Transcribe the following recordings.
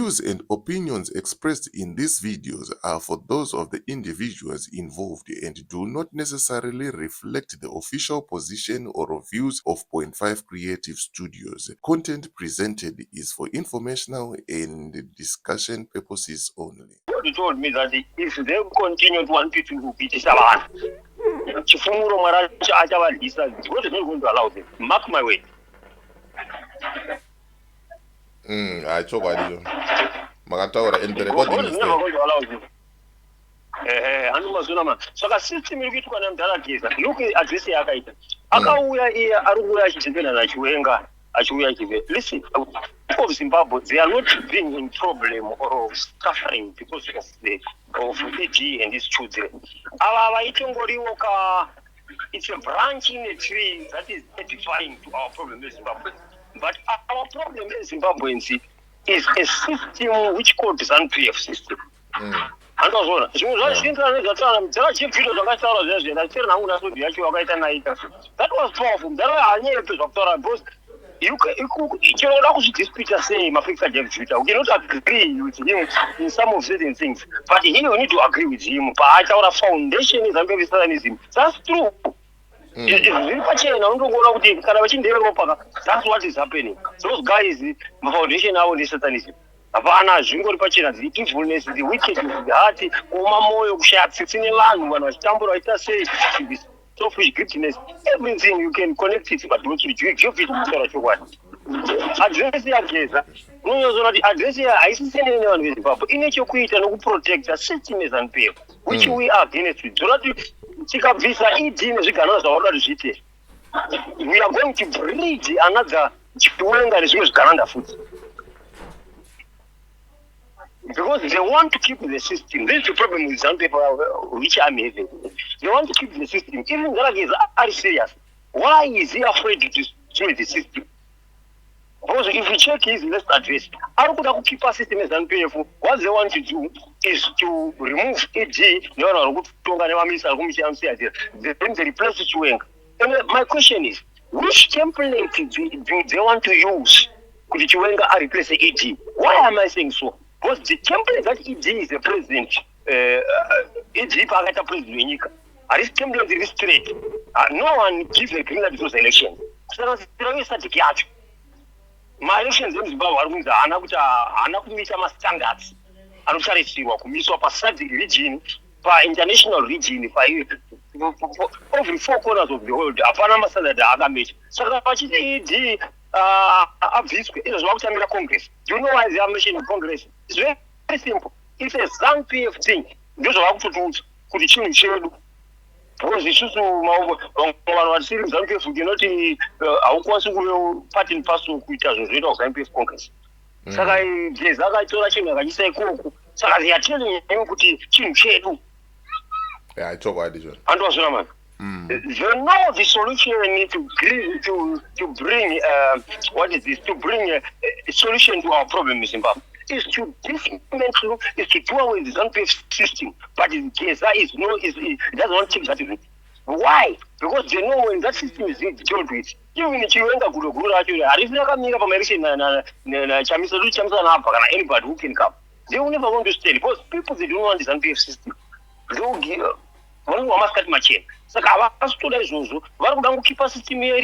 views and opinions expressed in these videos are for those of the individuals involved and do not necessarily reflect the official position or views of Point 5 Creative Studios. Content presented is for informational and discussion purposes only. He told me that if they continue to want people to beat Savan, Chifumuro Maracha Achawa Lisa, God is not going to allow them. Mark my way. I talk about you. Makataura and the God recording is is never there. going to allow them. So the system will get to an Geza. Look at this here. Akauya here, Aruya Chivena, Chuenga, Achuya. Listen, of Zimbabwe, they are not being in problem or suffering because of AG and these children. It's a branch in a tree that is edifying to our problem in Zimbabwe. But our problem in Zimbabweans is a system which called the ZANU system. And also, that was powerful. There are because you cannot dispute the same. We cannot agree with him in some of certain things, but here you need to agree with him. But our foundation is Zambia. That's true. That's what is happening. Those guys, the foundation now is Satanism. Havana, Jingo Pachina, the evilness, the wickedness, the heart, Omamoyo, Shat, sitting in land, when I stumble, I say, selfish greatness, everything you can connect it, but what you give it to what. Address the Geza. No, address the I see anyone with Papa. In each quit and who protect the system and pay, which we are against it. Do not take up visa, eat dinner, we cannot order the city. We are going to bridge another Chipuanga is used Canada food. Because they want to keep the system. This is the problem with some people which I'm having. They want to keep the system. Even Galagis are serious. Why is he afraid to destroy the system? Because if you check his list address, how could I keep a system as unpayable? What they want to do is to remove AG, they replace it with. And my question is, which template do they want to use? Could Chiwenga replace AG? Why am I saying so? Because the template that EG is the president, EG Pagata President, this template is straight. No one gives a green light to those elections. So my elections in Zimbabwe are Anakumita standards. And Charity region, by international region, over 4 corners of the world, a Panama standard, the other major. So the it was what time in the Congress. Do you know why they are mentioning Congress? It's very, very simple. It's a ZANU thing. Those are how to do could you change because it's just one series ZANU you know our consul part in parcel with us read of ZANU Congress. Saka Geza told him I say Coco. Saka they are telling him to change. Yeah, I talk about this one. And also man. You know the solution need to bring what is this? To bring a solution to our problem in Zimbabwe is to dismantle, is to do away with the ZANU system. But in Geza it doesn't want to take that. Why? Because they know when that system is dealt with, even if you enter anybody who can come, they will never want to stay because people they don't want the ZANU system. They will give. One must cut my chain. So I was to the what would keep a system here?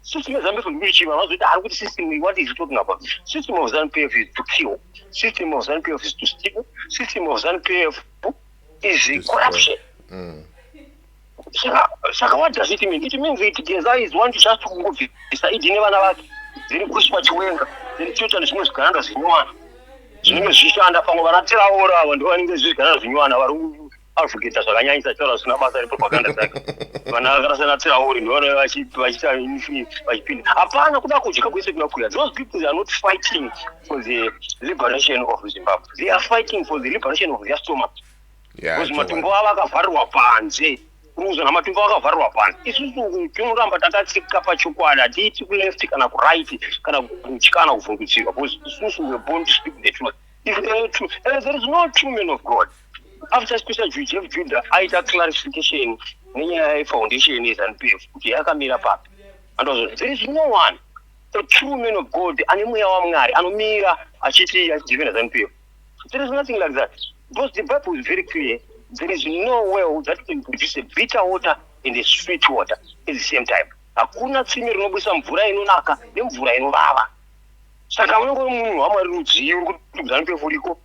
System is a system. What is he talking about? System of ZANU is to kill. System of ZANU is to steal. System of ZANU is corruption. So what does it mean? It means that Geza is one just to move it. It's like never know. Then push what you want. Then church and small Canada Sinuan. Sinuan and Pangaratera or when doing this Canada Sinuan. I'll forget that. I ain't tell us about propaganda. When I was not telling I see by pin. Upon those people are not fighting for the liberation of Zimbabwe. They are fighting for the liberation of their stomach. Yeah, because Matumboa Farwa Pan, say, Rules and Matumboa Farwa Pan. It's Jumram, but that's a Capachuana, did you left kind of right, kind of Chicano from which you was were born to speak the truth. If there is true, there is no true man of God. After special Judah, either clarification, foundation is and PF, and also there is no one. a true man of God, anemweya waMwari, anomira achiti achidivina ZANU-PF. There is nothing like that. Because the Bible is very clear. There is no well that can produce a bitter water and a sweet water at the same time. Hakuna tsime rinobudisa mvura inonaka nemvura inovava. Saka unongori munhu waMwari rudzivi kuti ZANU-PF uriko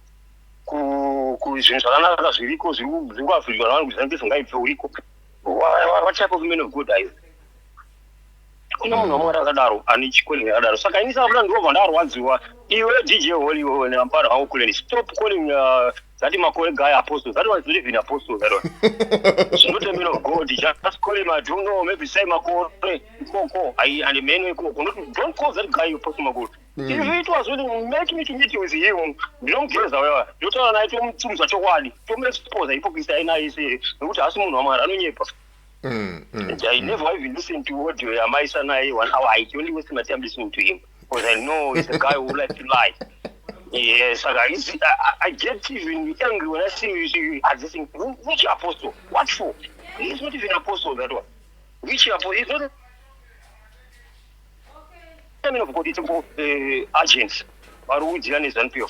kuzvinhu zvakanaka zviriko zviri kuavhurwa navanhu kuti ZANU-PF ngaibve uriko. What type of man of God are you? Kuna munhu waMwari akadaro ane chikwelenge akadaro. Saka ini saka ndobva ndarwadziwa iwe DJ Holy iwe nampara hao kule. Stop calling that makore guy apostle. That was believe in apostle that one. So not a man of God. Just call him, I don't know, maybe say makore koko. And the man don't call that guy apostle Magod. If it was really make me to meet with him, don't care however. You tell I to chokwadi. To me expose hypocrisy ina ise. Ukuthi asimunhu waMwari anonyepa. I never even listened to what Amaisa Nai 1 hour. I only waste my time listening to him because I know he's a guy who likes to lie. Yes, I get even angry when I see you addressing which apostle? What for? He's not even apostle that one. Which apostle? He's not a man of God. It's about agents.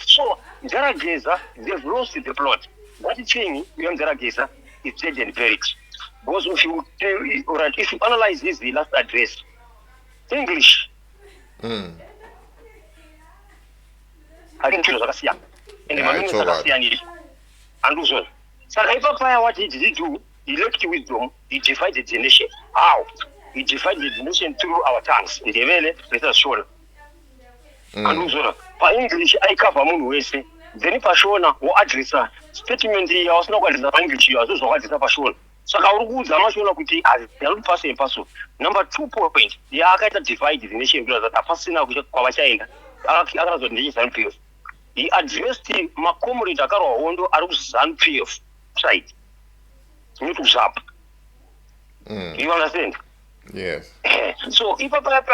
So, Geza, they've lost the plot. What is saying, Geza, is dead and buried. Because if you analyze this, the last address, English. I think it was Russia. And the Mamina Sarasian and Luzon. So, what did he do? He left wisdom, he divided the nation. How? He divided the nation through our tongues. In the Vele, let us show. And Luzon. For English, I cover Munwese. Then Pashona or address statement, he was not going to English, you also had to Pashon. So number 2 point, the Akata divided the nation that are passing out with China. He addressed the Makomri Dakaro Wondo Arus ZANU-PF side. Not to zap. You understand? Yes. So if a budget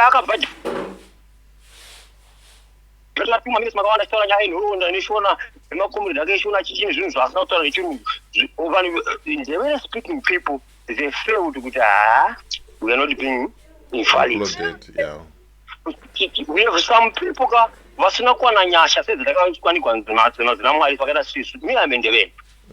speaking people, they failed with we are not being invalid. Yeah. We have some people wasina kwa na nyasha said that kwani na mwali pakata sisi me I'm in the way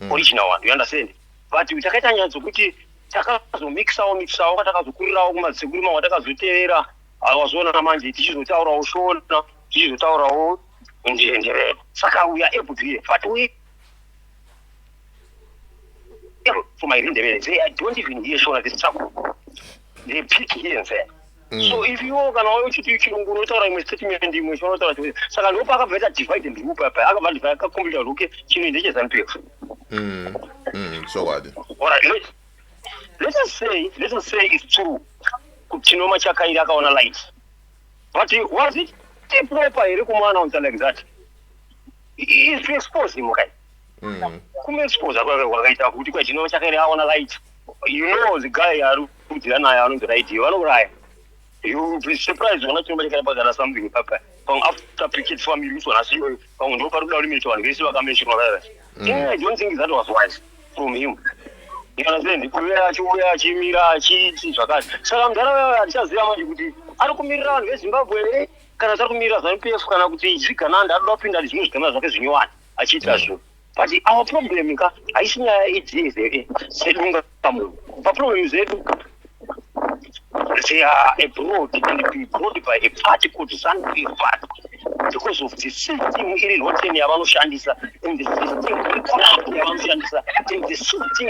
original one, you understand? But utakaita nyanzo kuti takazo mixa watakazokurira kumadzigurima watakazoteera awazona namanje tichizotaura ushona tichizotaurawo ndiyendere. Saka we are able to hear, but we for my independence, I don't even hear Shona this trouble. They pick here and there. So if you can always do a statement in the Saka no Paka better divide the group, I have a complete look at Chinese and PF. So what? Alright, let us say it's true. Chinoma Chaka on a light. But was it proper like that? It's to expose him, okay? Expose on a light. You know the guy who put the on the right, you are right. You will be surprised when somebody can put something, Papa. From after picket family, when I see you, from no particular limit on this, I don't think that was wise from him. You understand? So I'm just Arakumira, Zimbabwe, Kanazakumira, ZANU-PF, Kanaguti, Zikana, and adopting that is used as you want. I cheat as you. But our problem, I see it is a problem is they are abroad and be brought by a party called ZANU-PF party because of the system in what Yavanushandisa in the system Yavanushandisa in the system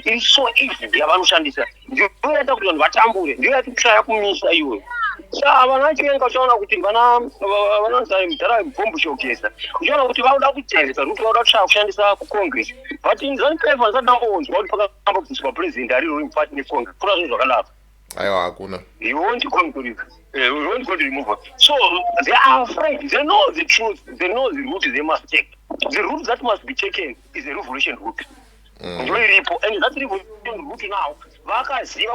is so easy Yavanushandisa. You have to on Watambure, you have to try to miss you. So I can't go on with bomb showcase. You know what you have to tell the root of Shandisa Congress. But in ZANU-PF was not owns what president, I don't fight the Congress. You want to come to it. We won't go to remove it. So they are afraid. They know the truth. They know the route they must take. The route that must be taken is the revolution route. And that revolution route now, let me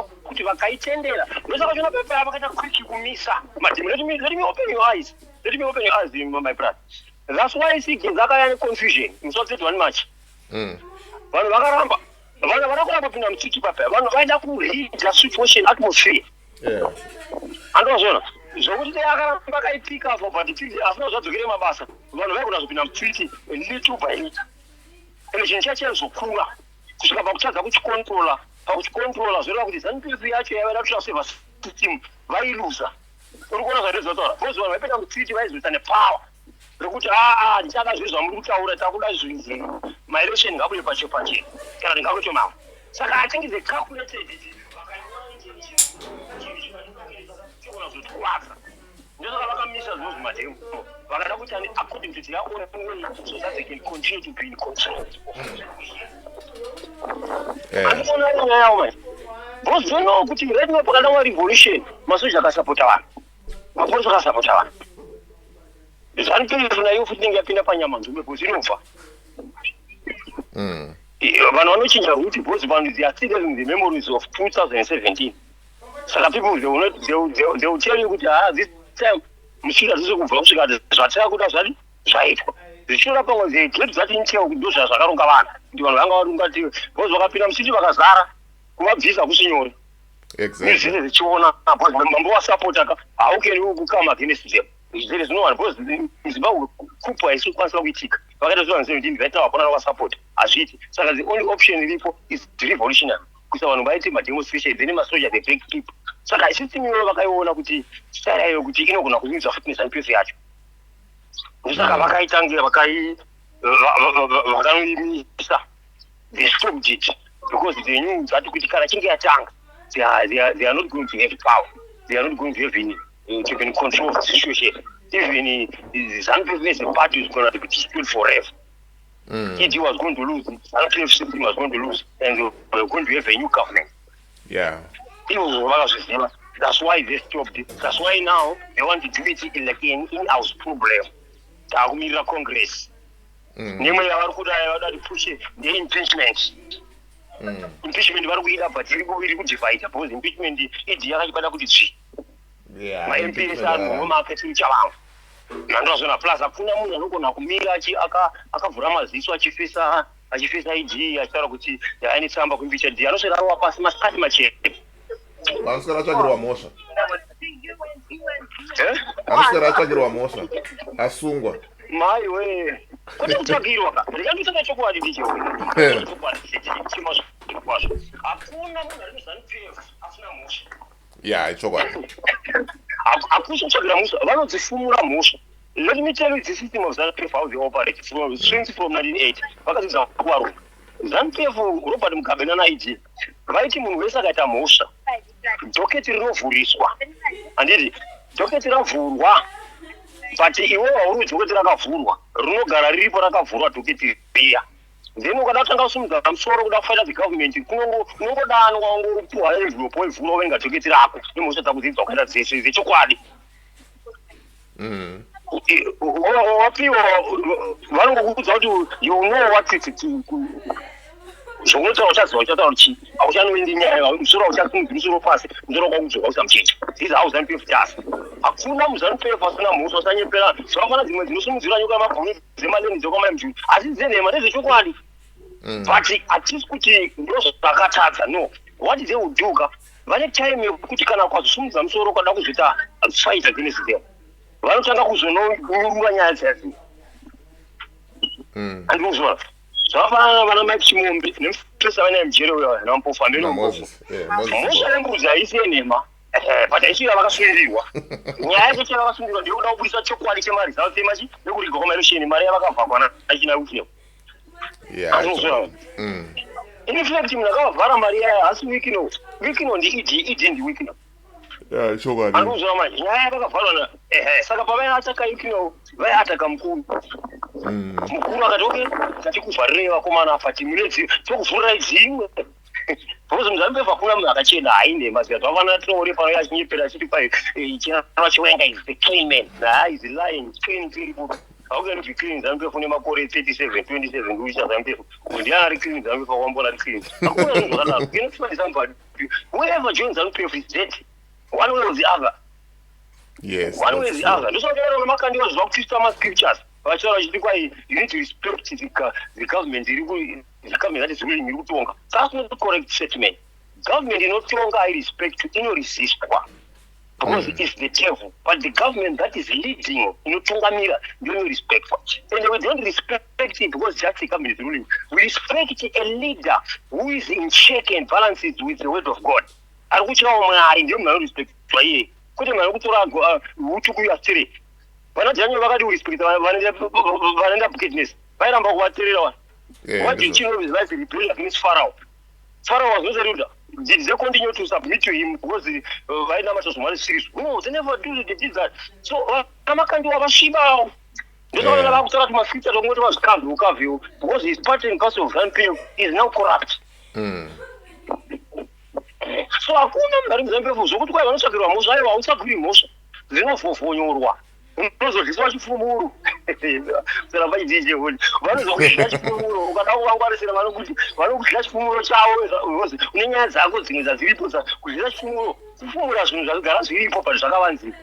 open your eyes. Let me open your eyes, my brother. That's why I see Geza confusion. In such one match. Situation atmosphere. Yeah. And also, zvokuti akaramba akaipika apo but asina zvadzokere mabasa vanhu vaigona zopinda mutwiti little by little ende chinhu chachezokura kusvika pakutadza kuchikontrola pakuchikontrola zvoreva kuti ZANU-PF yacho yavaida kutransfeva system vailuza uri kuona zvarizvotaura bcause vanhu vaipinda mutwiti vaizoita nepower rekuti ndichada zviri zvamuri kutaura takuda zvinzi maelection ngabuye pacho pache kana kuti ngakuito mamwe saka I think the calculated ndosaka vakamisa zvinhu zvimadhemo vakada kuti according to their own way so that they can continue to be in control. Andikuona nyaya yawo manje because you know kuti right now pakada wa revolution masoja akasapota vanhu mapolisi akasapota vanhu ZANU-PF nayo futi inenge yapinda panyama nzombe because inobva vanhu vanochinja ruti because vanhu they are still having the memories of 2017 saka people they will tell you kuti this time mushira zvese kubva kusvika zvataka kuda zvati zvaitwa zvichira pamwe zvegrade zvati incheo kuti ndo zvakaronga vanhu kuti vanhu vanga varunga tive because vakapinda musiti vakazara kuvabvisa kusinyore exactly zvese zvichiona mambo wasapota haukeni kukama against them zvese zvinovanhu because muzimbabwe kupu haisi kukwanisa kuitika vakaita 2017 vaita vaponana vasapota hazviiti saka the only option iripo is revolutionary kuisa vanhu vaite mademonstration then masoja the break people saka system iyoyo vakaiona kuti style yayo kuti inogona kunyudza futi neZANU-PF yacho ndosaka vakaitangira vakanoimisa they stopped it because they knew that kuti kana chinge yatanga they are not going to have power they are not going to have to can control the situation even ZANU-PF as a party is going to be destroyed forever. ED was going to lose, ZANU-PF system was going to lose, and they were going to have a new government. Yeah. That's why they stopped it. That's why now they want to do it like an in-house problem. Takumira Congress. Nemwe yavari kuda push the impeachment. Impeachment vari kuida but iri kudivide because impeachment ED yakachibada kuti tsvi. Yeah. Ma-MPs ari mumaketi chavanhu. Nandozvona plus hakuna munhu anogona kumira akavhura maziso achifesa ED achitaura kuti aine tsamba kuimpeacha ED anoswera arowa pasi masikati machena. Anoswera atsvagirwa mhosva. Anoswera atsvagirwa mhosva. Asungwa. Mai we. Kuti kutsvagirwa ka. Ndikandisaka chokwadi ndicho. Hakuna munhu ari muZANU-PF asina mhosva. Yeah, chokwadi. Hakusi kutsvagira mhosva, vanodzifumura mhosva. Let me tell you the system of ZANU-PF how they operate since from 1980. Vakadzidza kuvarunga. ZANU-PF Robert Mugabe nanaID vaiti munhu wese akaita mhosva dhoketi rinovhuriswa handiti dhoketi ravhurwa but iwe hauri dhoketi rakavhurwa rinogara riripo rakavhurwa dhoketi riya then ukada kutanga kusumudza musoro kuda kufaita the government unongodanwa ungoripuhwa envelope woivhura ovenga dhoketi rako nemhosva dzakudzidza ukaita dzese dzechokwadi wapiwa vanongokudza kuti you know what it zvokunotaura uchaziva uchataura chii hauchanoendi nyaya musoro hauchasimudzi musoro pasi musoro kwakudzoka usamuchecha these how ZANU-PF does hakuna muZANU-PF asina mhosva usanyepera zvakafana dzimwe dzinosumudzira nyoka yemabhoni dzemaleni dzokwamaimjuni asi dzenhema ndezvechokwadi but hatisi kuti ndozvakatadza no what they will do vane time yekuti kana kwazosumudza musoro kwada kuzoita fight against them vanotanga kuzononyurura nyaya dzasi andikuzvona zvakafanana vana Mike Chimombe nemupuresa vana mujere uyo nampofa ndenombofu mhosva yembudzi haisi yenhema but haisvika vakasungirirwa nyaya yacho chavakasungirirwa ndeyekuda kubudisa chokwadi chemaresults emachi nekuriga kwamaelesheni mari yavakabvakwa nachina ufeo andikuzvona in fact munhu akavhara mari yayo hasi wikino ndi ndi wikino andikuzvona manje nyaya yakavharwa saka pavainataka wikino vaiataka mukuru akati okay ngatikuvharirei vakomana pati mune tokuvhurirai dzimwe because muZANU-PF hakuna munhu akachena hainhema zika zvakafanana tinoone pano yachinyepera achiti kwai chinanwa chiwenga is the clean man is lying clean people haukani kuti clean ZANU-PF une makore 37 27 kuisha ZANU-PF ndiani ari clean ZANU-PF wambona ari clean hakuna zvinhu zvakadaro cannot somebody whoever joins ZANU-PF is dead one way or the other one way or the other ndosakaona Makandiwa zviva kutista mascriptures vachitaura vachiti kwai you need to respect the government the government that is ruling iri kutonga that's not the correct statement government inotonga hairespect inoresistwa because it's the devil. But the government that is leading, Tungamira, you don't respect for it. And we don't respect it because just the government is ruling. We respect a leader who is in check and balances with the word of God. And which now I don't respect for you. Could you who took you after it? When I tell you about the respect, Vananda Business, by number what did you know is like the prayer against Pharaoh? Pharaoh was not a leader. Did they continue to submit to him because the was one series? No, they never do. They did that. So, Makandiwa was Shiba. This one about to my future on what was come to cover you because his part and parcel of country is now corrupt. So, I couldn't remember so good. I was talking about Mosai, I was talking about Mosai. They know for your Mpozo liswachi fumuru. Sera vai DJ woni. Vanozo kushachi fumuru. Ukada uangwarisira vanokuti vanokushachi fumuru chawo unenyaya dzako dzimwe dzaziripo kuzvishachi fumuru. Kufumura zvinhu zvakagara zviripo pazvakavanzika.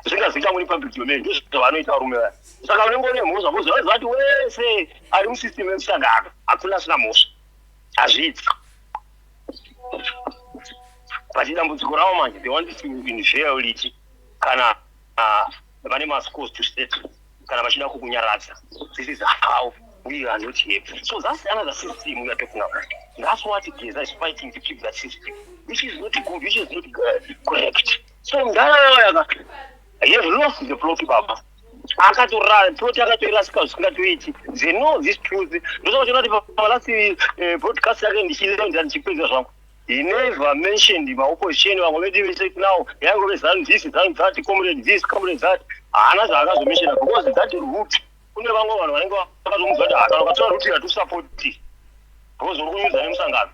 Zvingazikamwa muri public domain ndizvo zvavanoita varume vaya. Saka unenge une mhosva kuzoziva vati wese ari musystem yemusangano hakuna asina mhosva. Hazviiti. Pachidambudziko ravo manje they want to unveil it kana vane mascos to state kana vachida kukunyaradza. This is how we are not here. So that's another system we are talking about. That's what Geza is fighting to keep that system, which is not good, which is not correct. So he has lost the plot baba. Akatorara plot akatorasika zvisingatoiti. They know this truth. Ndozochona kuti palasi broadcast yake ndichienda ndichipedza zvangu. He never mentioned my opposition. I'm already saying now, young Zanu this, Zanu that, comrade this, comrade that. Another mention because that route. Kune vangu vanhu vanenge vakazomuzvati akatora route yatu support because urikunyudza nemusangano.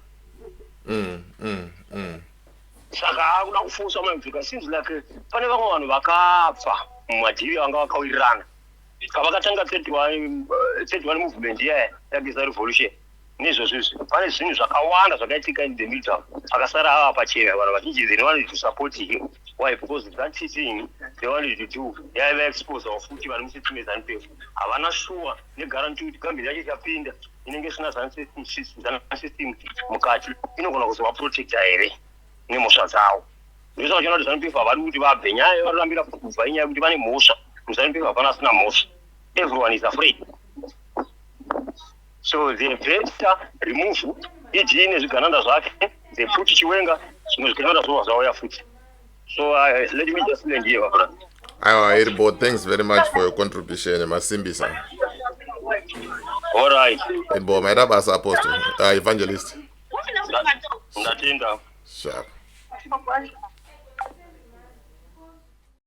Saka akuda kufusa manje seems like pane vamwe vanhu vakafa mumadhiri vanga vakawirirana. Vakatanga 31 movement yageza revolution. Nezvozvo pane zvinhu zvakawanda zvakaitika in the middle akasara ava pachena vanhu vazhinji they wanted to support him. Why? Because that teaching they wanted to do yaiva expose vafuti vari musystem yeZanu havana sure negaranti kuti gambiri yacho ichapinda inenge isina Zanu system mukati inogona kuzovaprotecta here nemhosva dzavo. Ndosaka uchiona kuti ZANU-PF havari kuti vabve nyaya varorambira kubva inyaya kuti vane mhosva. ZANU-PF hapana asina mhosva. Everyone is afraid. So they better remove iji nezvigananda zvake, they put chiwenga, zvimwe zvigananda zvova zvauya futi. So let me just end here, my brother. Aiwa, thanks very much for your contribution, Masimbisa. All right. Irbo, my rabasa apostle, evangelist. Ndatinda. Sharp.